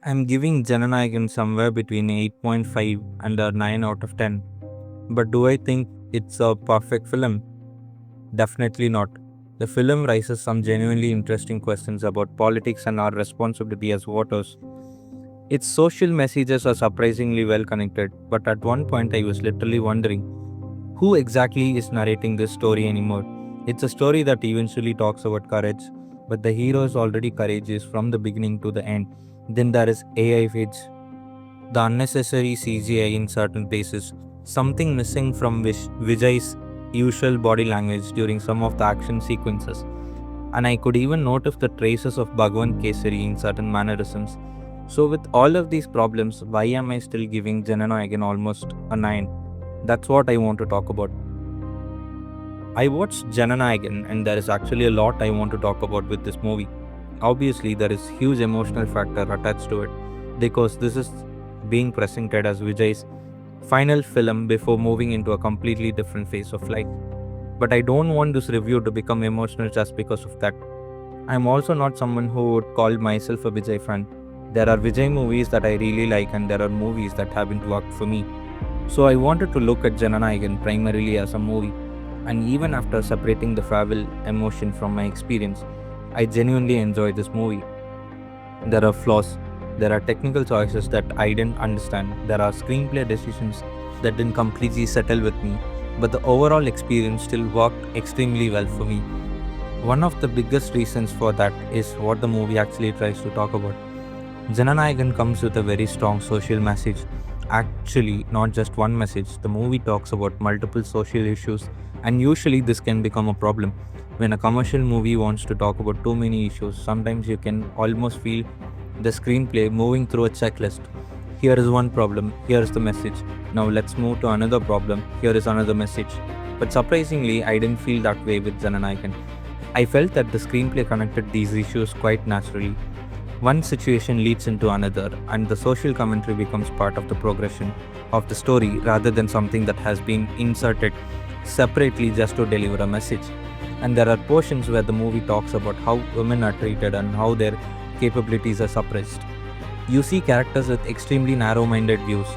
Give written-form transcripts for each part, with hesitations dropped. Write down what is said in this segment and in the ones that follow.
I'm giving Jana Nayagan somewhere between 8.5 and a 9 out of 10. But do I think it's a perfect film? Definitely not. The film raises some genuinely interesting questions about politics and our responsibility as voters. Its social messages are surprisingly well connected, but at one point I was literally wondering who exactly is narrating this story anymore. It's a story that eventually talks about courage, but the hero is already courageous from the beginning to the end. Then there is AI which the unnecessary CGI in certain places, something missing from Vijay's usual body language during some of the action sequences. And I could even notice the traces of Bhagwan Kesari in certain mannerisms. So, with all of these problems, why am I still giving Jana Nayagan almost a 9? That's what I want to talk about. I watched Jana Nayagan, and there is actually a lot I want to talk about with this movie. Obviously, there is huge emotional factor attached to it because this is being presented as Vijay's final film before moving into a completely different phase of life. But I don't want this review to become emotional just because of that. I'm also not someone who would call myself a Vijay fan. There are Vijay movies that I really like, and there are movies that haven't worked for me. So I wanted to look at Jana Nayagan primarily as a movie, and even after separating the travel emotion from my experience, I genuinely enjoyed this movie. There are flaws, there are technical choices that I didn't understand, there are screenplay decisions that didn't completely settle with me, but the overall experience still worked extremely well for me. One of the biggest reasons for that is what the movie actually tries to talk about. Jana Nayagan comes with a very strong social message. Actually, not just one message. The movie talks about multiple social issues, and usually this can become a problem. When a commercial movie wants to talk about too many issues, sometimes you can almost feel the screenplay moving through a checklist. Here is one problem, here is the message. Now let's move to another problem, here is another message. But surprisingly, I didn't feel that way with Jana Nayagan. I felt that the screenplay connected these issues quite naturally. One situation leads into another, and the social commentary becomes part of the progression of the story rather than something that has been inserted separately just to deliver a message. And there are portions where the movie talks about how women are treated and how their capabilities are suppressed. You see characters with extremely narrow minded views.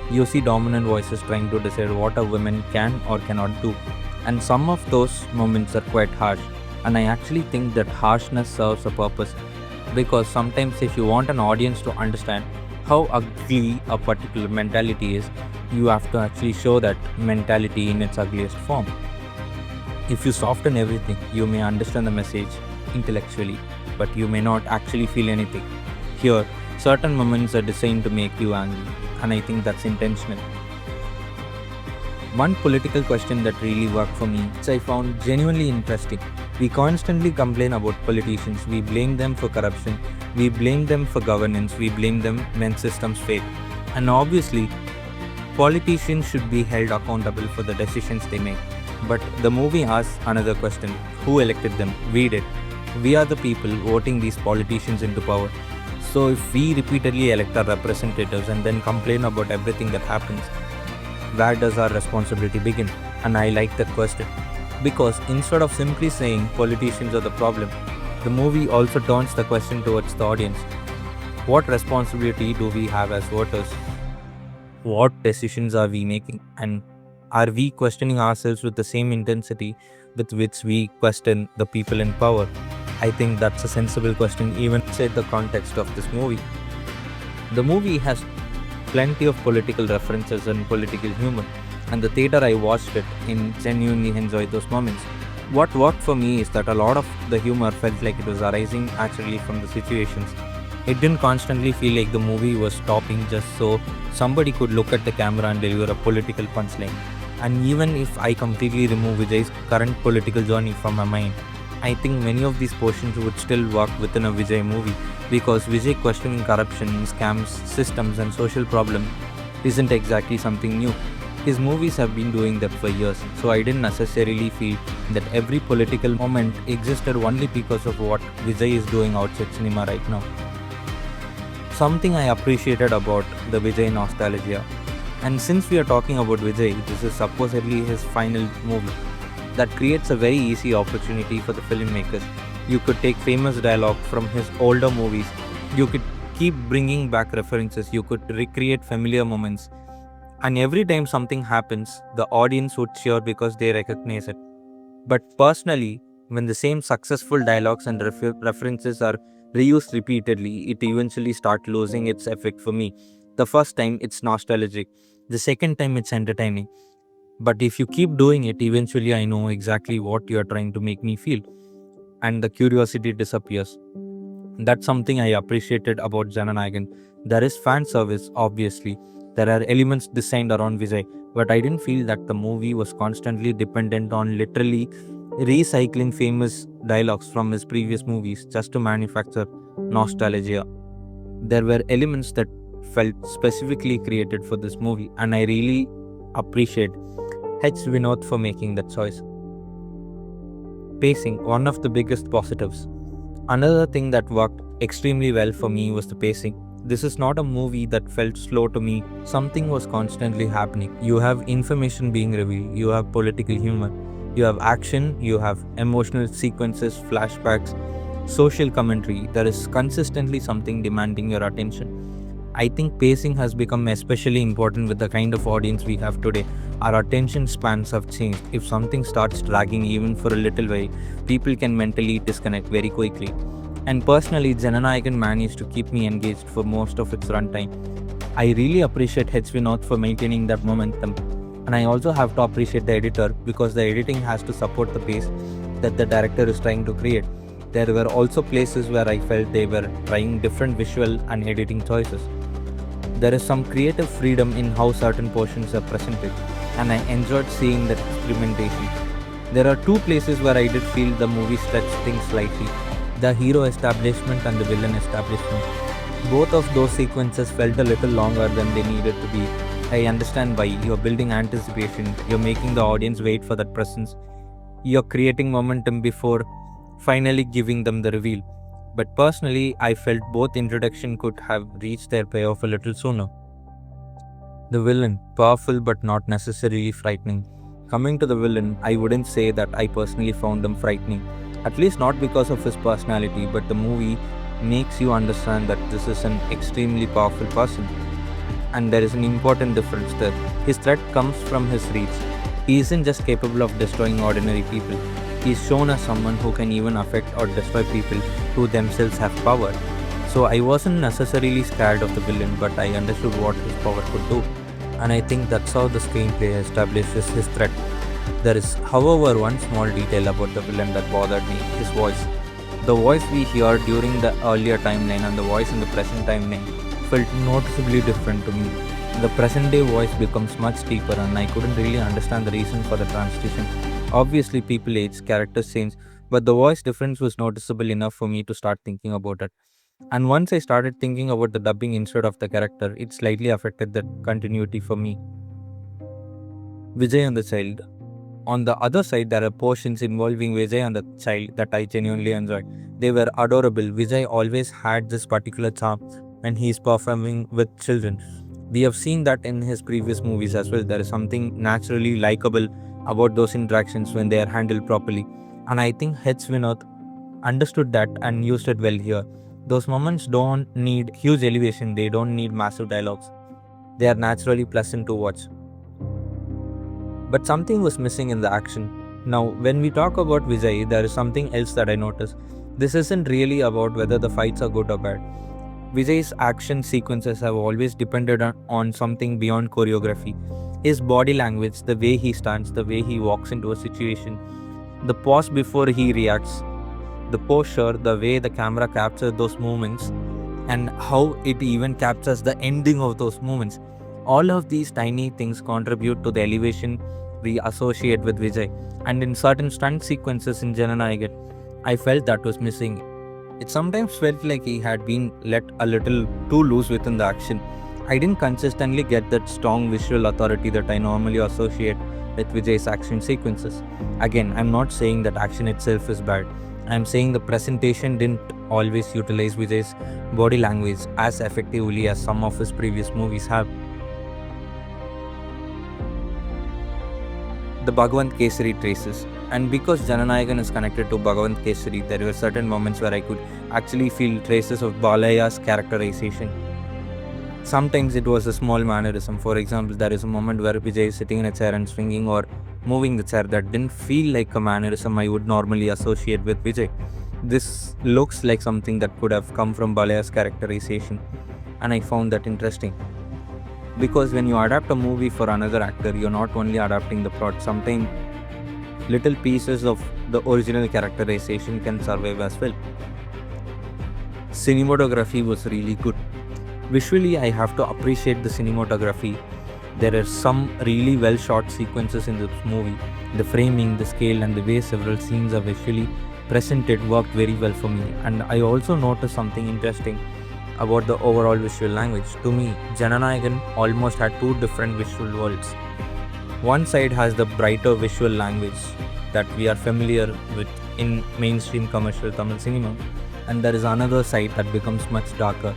You see dominant voices trying to decide what a woman can or cannot do. And some of those moments are quite harsh. And I actually think that harshness serves a purpose because sometimes if you want an audience to understand how ugly a particular mentality is, you have to actually show that mentality in its ugliest form. If you soften everything, you may understand the message intellectually, but you may not actually feel anything. Here, certain moments are designed to make you angry, and I think that's intentional. One political question that really worked for me, which I found genuinely interesting. We constantly complain about politicians. We blame them for corruption. We blame them for governance. We blame them when systems fail. And obviously, politicians should be held accountable for the decisions they make. But the movie asks another question. Who elected them? We did. We are the people voting these politicians into power. So if we repeatedly elect our representatives and then complain about everything that happens, where does our responsibility begin? And I like that question. Because instead of simply saying politicians are the problem, the movie also turns the question towards the audience. What responsibility do we have as voters? What decisions are we making? And are we questioning ourselves with the same intensity with which we question the people in power? I think that's a sensible question even inside the context of this movie. The movie has plenty of political references and political humor, and the theater I watched it in genuinely enjoyed those moments. What worked for me is that a lot of the humor felt like it was arising naturally from the situations. It didn't constantly feel like the movie was stopping just so somebody could look at the camera and deliver a political punchline. And even if I completely remove Vijay's current political journey from my mind, I think many of these portions would still work within a Vijay movie because Vijay questioning corruption, scams, systems, and social problems isn't exactly something new. His movies have been doing that for years, so I didn't necessarily feel that every political moment existed only because of what Vijay is doing outside cinema right now. Something I appreciated about the Vijay nostalgia. And since we are talking about Vijay, this is supposedly his final movie. That creates a very easy opportunity for the filmmakers. You could take famous dialogue from his older movies. You could keep bringing back references, you could recreate familiar moments. And every time something happens, the audience would cheer because they recognize it. But personally, when the same successful dialogues and references are reused repeatedly, it eventually starts losing its effect for me. The first time, it's nostalgic. The second time, it's entertaining. But if you keep doing it, eventually I know exactly what you're trying to make me feel. And the curiosity disappears. That's something I appreciated about Jana Nayagan. There is fan service, obviously. There are elements designed around Vijay, but I didn't feel that the movie was constantly dependent on literally recycling famous dialogues from his previous movies just to manufacture nostalgia. There were elements that felt specifically created for this movie, and I really appreciate H. Vinod for making that choice. Pacing, one of the biggest positives. Another thing that worked extremely well for me was the pacing. This is not a movie that felt slow to me. Something was constantly happening. You have information being revealed, you have political humor, you have action, you have emotional sequences, flashbacks, social commentary. There is consistently something demanding your attention. I think pacing has become especially important with the kind of audience we have today. Our attention spans have changed. If something starts dragging even for a little while, people can mentally disconnect very quickly. And personally, Jana Nayagan managed to keep me engaged for most of its runtime. I really appreciate H. Vinod for maintaining that momentum. And I also have to appreciate the editor because the editing has to support the pace that the director is trying to create. There were also places where I felt they were trying different visual and editing choices. There is some creative freedom in how certain portions are presented, and I enjoyed seeing that experimentation. There are two places where I did feel the movie stretched things slightly: the hero establishment and the villain establishment. Both of those sequences felt a little longer than they needed to be. I understand why. You're building anticipation, you're making the audience wait for that presence, you're creating momentum before finally giving them the reveal. But personally, I felt both introduction could have reached their payoff a little sooner. The villain, powerful but not necessarily frightening. Coming to the villain, I wouldn't say that I personally found him frightening. At least not because of his personality, but the movie makes you understand that this is an extremely powerful person. And there is an important difference there. His threat comes from his reach. He isn't just capable of destroying ordinary people. He is shown as someone who can even affect or destroy people who themselves have power. So I wasn't necessarily scared of the villain, but I understood what his power could do. And I think that's how the screenplay establishes his threat. There is, however, one small detail about the villain that bothered me: his voice. The voice we hear during the earlier timeline and the voice in the present timeline felt noticeably different to me. The present day voice becomes much deeper, and I couldn't really understand the reason for the transition. Obviously, people age, characters change, but the voice difference was noticeable enough for me to start thinking about it. And once I started thinking about the dubbing instead of the character, it slightly affected the continuity for me. Vijay and the child. On the other side, there are portions involving Vijay and the child that I genuinely enjoyed. They were adorable. Vijay always had this particular charm when he is performing with children. We have seen that in his previous movies as well. There is something naturally likable about those interactions when they are handled properly. And I think H. Vinod understood that and used it well here. Those moments don't need huge elevation, they don't need massive dialogues. They are naturally pleasant to watch. But something was missing in the action. Now, when we talk about Vijay, there is something else that I noticed. This isn't really about whether the fights are good or bad. Vijay's action sequences have always depended on something beyond choreography. His body language, the way he stands, the way he walks into a situation, the pause before he reacts, the posture, the way the camera captures those moments, and how it even captures the ending of those moments. All of these tiny things contribute to the elevation we associate with Vijay. And in certain stunt sequences in Jana Nayagan, I felt that was missing. It sometimes felt like he had been let a little too loose within the action. I didn't consistently get that strong visual authority that I normally associate with Vijay's action sequences. Again, I'm not saying that action itself is bad. I'm saying the presentation didn't always utilize Vijay's body language as effectively as some of his previous movies have. the Bhagwan Kesari traces. And because Jana Nayagan is connected to Bhagwan Kesari, there were certain moments where I could actually feel traces of Balaya's characterization. Sometimes it was a small mannerism. For example, there is a moment where Vijay is sitting in a chair and swinging or moving the chair that didn't feel like a mannerism I would normally associate with Vijay. This looks like something that could have come from Balaya's characterization, and I found that interesting. Because when you adapt a movie for another actor, you're not only adapting the plot, sometimes little pieces of the original characterization can survive as well. Cinematography was really good. Visually, I have to appreciate the cinematography. There are some really well shot sequences in this movie. The framing, the scale, and the way several scenes are visually presented worked very well for me. And I also noticed something interesting about the overall visual language. To me, Jana Nayagan almost had two different visual worlds. One side has the brighter visual language that we are familiar with in mainstream commercial Tamil cinema, and there is another side that becomes much darker,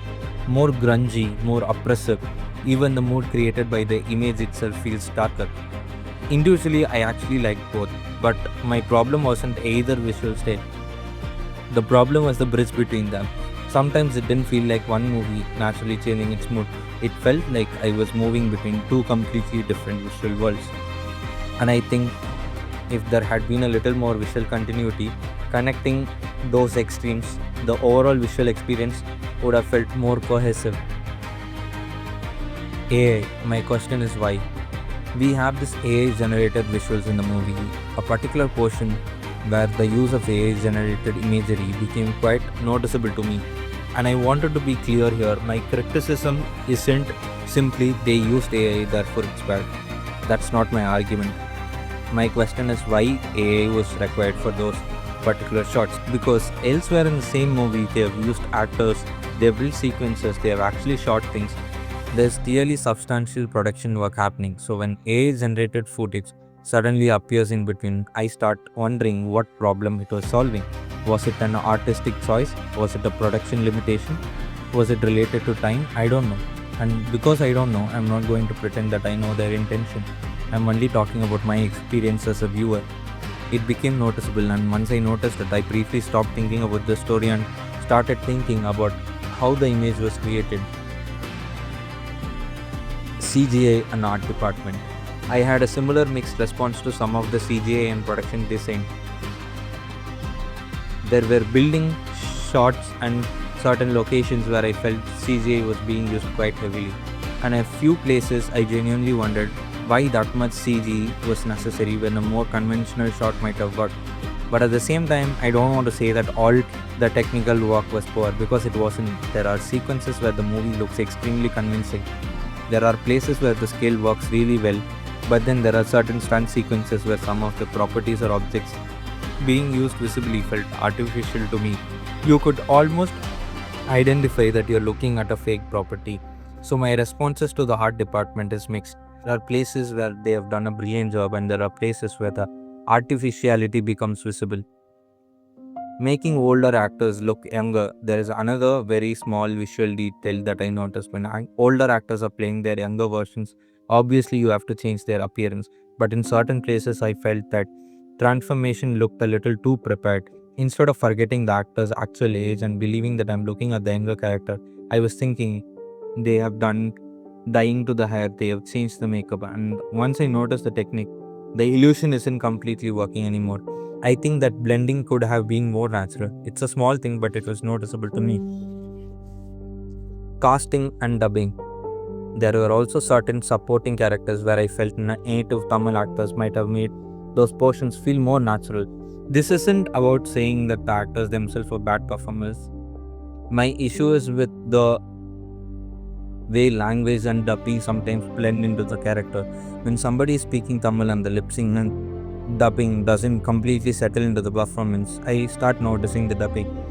more grungy, more oppressive. Even the mood created by the image itself feels darker. Individually, I actually like both, but my problem wasn't either visual style. The problem was the bridge between them. Sometimes it didn't feel like one movie naturally changing its mood. It felt like I was moving between two completely different visual worlds. And I think if there had been a little more visual continuity connecting those extremes, the overall visual experience would have felt more cohesive. AI, my question is why? We have this AI generated visuals in the movie, a particular portion where the use of AI generated imagery became quite noticeable to me. And I wanted to be clear here, my criticism isn't simply they used AI, therefore it's bad. That's not my argument. My question is why AI was required for those particular shots. Because elsewhere in the same movie, they have used actors, they have built sequences, they have actually shot things. There's clearly substantial production work happening. So when AI generated footage suddenly appears in between, I start wondering what problem it was solving. Was it an artistic choice? Was it a production limitation? Was it related to time? I don't know. And because I don't know, I'm not going to pretend that I know their intention. I'm only talking about my experience as a viewer. It became noticeable, and once I noticed it, I briefly stopped thinking about the story and started thinking about how the image was created. CGI and art department. I had a similar mixed response to some of the CGI and production design. There were building shots and certain locations where I felt CGI was being used quite heavily. And a few places I genuinely wondered why that much CG was necessary when a more conventional shot might have worked. But at the same time, I don't want to say that all the technical work was poor, because it wasn't. There are sequences where the movie looks extremely convincing. There are places where the scale works really well, but then there are certain stunt sequences where some of the properties or objects being used visibly felt artificial to me. You could almost identify that you're looking at a fake property. So my responses to the art department is mixed. There are places where they have done a brilliant job, and there are places where the artificiality becomes visible. Making older actors look younger. There is another very small visual detail that I noticed when older actors are playing their younger versions. Obviously, you have to change their appearance, but in certain places, I felt that transformation looked a little too prepared. Instead of forgetting the actor's actual age and believing that I'm looking at the younger character, I was thinking they have done dyeing to the hair, they have changed the makeup, and once I noticed the technique, the illusion isn't completely working anymore. I think that blending could have been more natural. It's a small thing, but it was noticeable to me. Casting and dubbing. There were also certain supporting characters where I felt native Tamil actors might have made those portions feel more natural. This isn't about saying that the actors themselves were bad performers. My issue is with the way language and dubbing sometimes blend into the character. When somebody is speaking Tamil and the lip sync and dubbing doesn't completely settle into the performance, I start noticing the dubbing.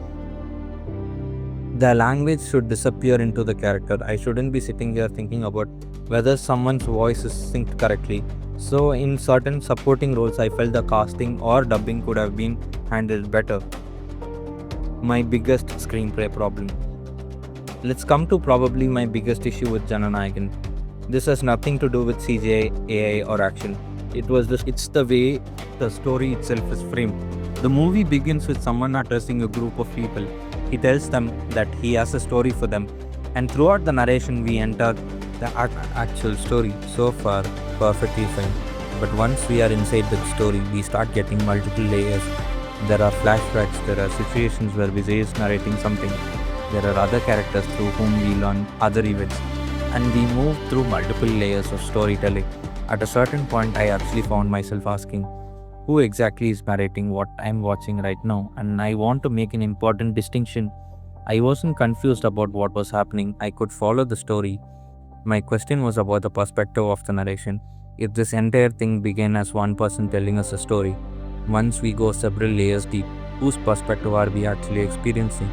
The language should disappear into the character. I shouldn't be sitting here thinking about whether someone's voice is synced correctly. So in certain supporting roles, I felt the casting or dubbing could have been handled better. My biggest screenplay problem. Let's come to probably my biggest issue with Jana Nayagan. This has nothing to do with CGI, AI or action. It's the way the story itself is framed. The movie begins with someone addressing a group of people. He tells them that he has a story for them, and throughout the narration, we enter the actual story. So far, perfectly fine. But once we are inside the story, we start getting multiple layers. There are flashbacks, there are situations where Vijay is narrating something, there are other characters through whom we learn other events, and we move through multiple layers of storytelling. At a certain point, I actually found myself asking, who exactly is narrating what I'm watching right now? And I want to make an important distinction. I wasn't confused about what was happening, I could follow the story. My question was about the perspective of the narration. If this entire thing began as one person telling us a story, once we go several layers deep, whose perspective are we actually experiencing?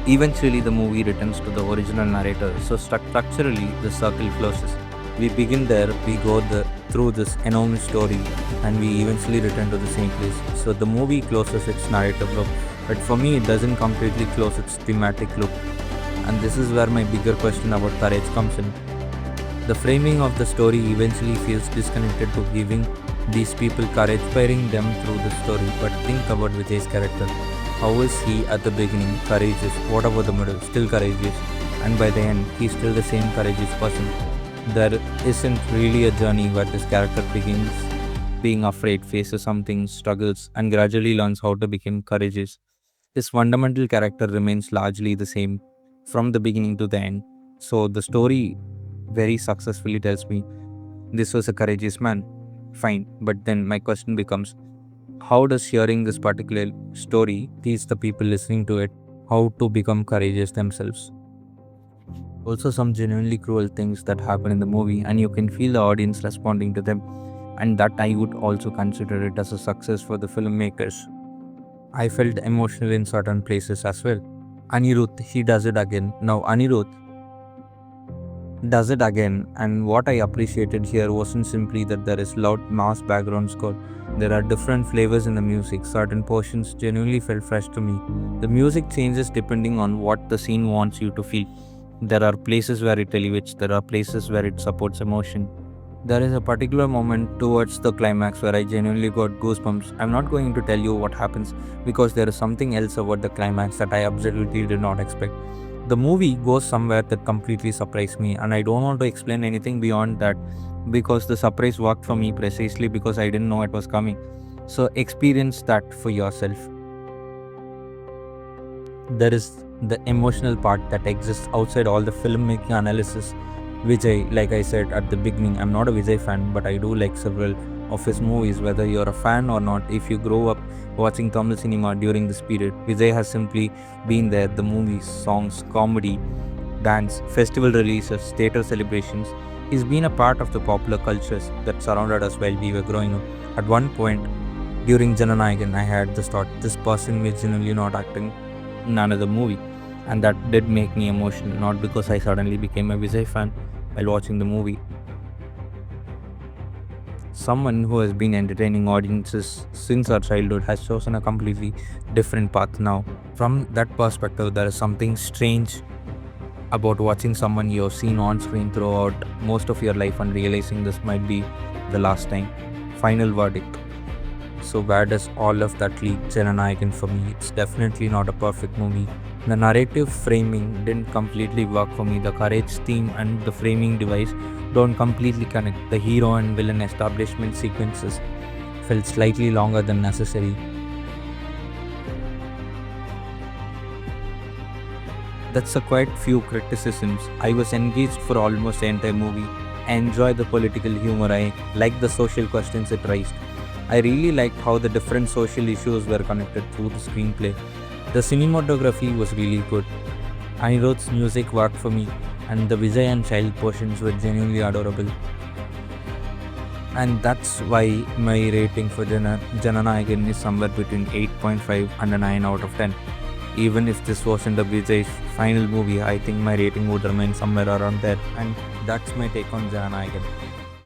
Eventually, the movie returns to the original narrator, so structurally, the circle closes. We begin there, we go through this enormous story, and we eventually return to the same place. So the movie closes its narrative loop, but for me, it doesn't completely close its thematic loop. And this is where my bigger question about courage comes in. The framing of the story eventually feels disconnected to giving these people courage, inspiring them through the story. But think about Vijay's character. How is he at the beginning courageous? What about the middle? Still courageous. And by the end, he's still the same courageous person. There isn't really a journey where this character begins being afraid, faces something, struggles, and gradually learns how to become courageous. His fundamental character remains largely the same from the beginning to the end. So the story very successfully tells me this was a courageous man. Fine, but then my question becomes, how does hearing this particular story teach the people listening to it how to become courageous themselves? Also, some genuinely cruel things that happen in the movie, and you can feel the audience responding to them, and that I would also consider it as a success for the filmmakers. I felt emotional in certain places as well. Anirudh, he does it again. Now, Anirudh does it again, and what I appreciated here wasn't simply that there is loud mass background score. There are different flavors in the music. Certain portions genuinely felt fresh to me. The music changes depending on what the scene wants you to feel. There are places where it elevates, there are places where it supports emotion. There is a particular moment towards the climax where I genuinely got goosebumps. I'm not going to tell you what happens because there is something else about the climax that I absolutely did not expect. The movie goes somewhere that completely surprised me, and I don't want to explain anything beyond that because the surprise worked for me precisely because I didn't know it was coming. So experience that for yourself. There is the emotional part that exists outside all the filmmaking analysis. Vijay, like I said at the beginning, I'm not a Vijay fan, but I do like several of his movies, whether you're a fan or not. If you grow up watching Tamil cinema during this period, Vijay has simply been there. The movies, songs, comedy, dance, festival releases, theatre celebrations. He's been a part of the popular cultures that surrounded us while we were growing up. At one point, during Jana Nayagan, I had this thought, this person is genuinely not acting in another movie. And that did make me emotional, not because I suddenly became a Vijay fan while watching the movie. Someone who has been entertaining audiences since our childhood has chosen a completely different path now. From that perspective, there is something strange about watching someone you've seen on screen throughout most of your life and realizing this might be the last time. Final verdict. So where does all of that lead Jana Nayagan for me? It's definitely not a perfect movie. The narrative framing didn't completely work for me. The courage theme and the framing device don't completely connect. The hero and villain establishment sequences felt slightly longer than necessary. That's a quite few criticisms. I was engaged for almost the entire movie. I enjoyed the political humor. I liked the social questions it raised. I really liked how the different social issues were connected through the screenplay. The cinematography was really good. Anirudh's music worked for me, and the Vijay and child portions were genuinely adorable. And that's why my rating for Jana Nayagan is somewhere between 8.5 and a 9 out of 10. Even if this wasn't a Vijay's final movie, I think my rating would remain somewhere around there. And that's my take on Jana Nayagan.